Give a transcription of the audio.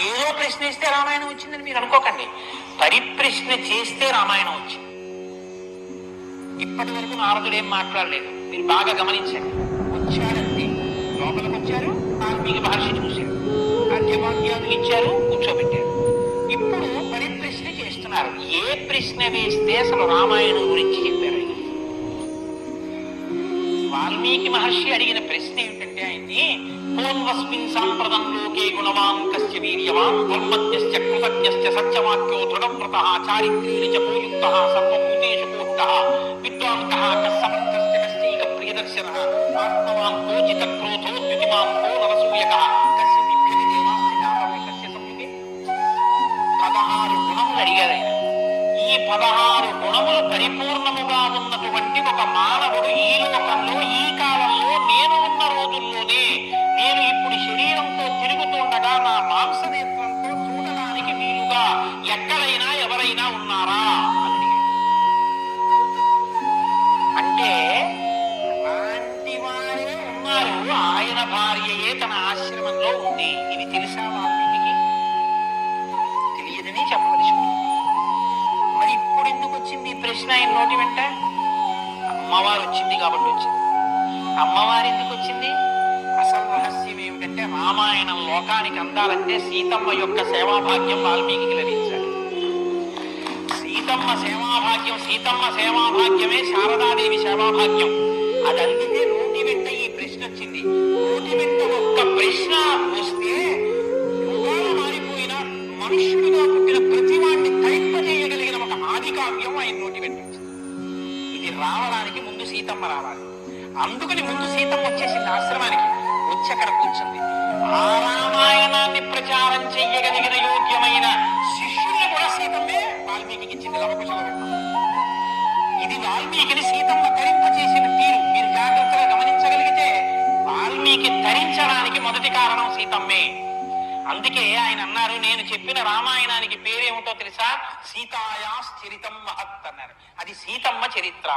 ఏదో ప్రశ్న ఇస్తే రామాయణం వచ్చిందని మీరు అనుకోకండి. పరిప్రశ్న చేస్తే రామాయణం వచ్చింది. ఇప్పటి వరకు నారదుడు ఏం మాట్లాడలేదు, మీరు బాగా గమనించండి. వచ్చాడంతే, లోపలికి వచ్చారు, వాల్మీకి మహర్షి చూశారు, అర్ఘ్యవాక్యాలు ఇచ్చారు, కూర్చోబెట్టారు. ఇప్పుడు పరిప్రశ్న చేస్తున్నారు. ఏ ప్రశ్న వేస్తే అసలు రామాయణం గురించి చెప్పారు? వాల్మీకి మహర్షి అడిగిన ప్రశ్న ఏమిటంటే, ఆయన్ని పూర్వస్మిన్ సాంప్రదం లోకే గుణవాన్ కస్య వీర్యవాన్ ధర్మజ్ఞశ్చ కృతజ్ఞశ్చ సత్యవాక్యో దృఢవ్రతః చారిత్ర్యేణ చ పూయుక్తః సర్వభూతేషు కూర్తః విద్వాంకః కస్సమర్థశ్చ కశ్చైక ప్రియదర్శనః ఆత్మవాన్ కోజిత క్రోధో ద్యుతిమాన్ కో నరసూయకః కస్య బిభ్యతి దేవాస్య జాతవే కస్య సంయుగే. 16 గుణములు అడిగారు ఆయన. ఈ 16 గుణములు పరిపూర్ణముగా ఉన్నటువంటి ఒక మానవుడు ఈ లోకంలో, ఈ కాలంలో, నేను ఉన్న రోజుల్లోనే, నేను ఇప్పుడు శరీరంతో తిరుగుతుండగా నా మాంసనేత్రంతో చూడడానికి వీలుగా ఎక్కడైనా ఎవరైనా ఉన్నారా అని. అంటే అలాంటి వారే ఉన్నారు. ఆయన భార్యయే తన ఆశ్రమంలో ఉంది. ఇది తెలుసా వాల్మీకి? తెలియదని చెప్పవలసి ఉంది. మరి ఇప్పుడు ఎందుకు వచ్చింది ఈ ప్రశ్న ఆయన నోటి వెంట? అమ్మవారు వచ్చింది కాబట్టి వచ్చింది. అమ్మవారు ఎందుకు వచ్చింది? అసలు రహస్యం ఏమిటంటే, రామాయణం లోకానికి అందాలంటే సీతమ్మ యొక్క సేవాభాగ్యం వాల్మీకి లభించాలి. సీతమ్మ సేవాభాగ్యమే శారదాదేవి సేవాభాగ్యం. అది అందుకే నోటి వెంట ఈ ప్రశ్న వచ్చింది. నోటి వెంట ఒక్క ప్రశ్న వస్తే యుగాలు మారిపోయిన మనుష్యుడిగా పుట్టిన ప్రతివాడిని తరింపజేయగలిగిన ఒక ఆది కావ్యం ఆయన నోటి వెంట వచ్చింది. ఇది రావడానికి ముందు సీతమ్మ రావాలి. అందుకని ముందు సీతమ్మ వచ్చేసింది ఆశ్రమానికి. వచ్చి అక్కడ కూర్చుంది. ఆ రామాయణాన్ని ప్రచారం చెయ్యగలిగిన యోగ్యమైన శిష్యుల్ని కూడా సీతమ్మే వాల్మీకి ఇచ్చింది. లవకుశల ఇది వాల్మీకిని సీతమ్మ తరింపచేసిన తీరు మీరు జాగ్రత్తగా గమనించగలిగితే, వాల్మీకి తరించడానికి మొదటి కారణం సీతమ్మే. అందుకే ఆయన అన్నారు, నేను చెప్పిన రామాయణానికి పేరేమిటో తెలుసా? సీతాయాశ్చరితం మహత్ అన్నారు. అది సీతమ్మ చరిత్ర.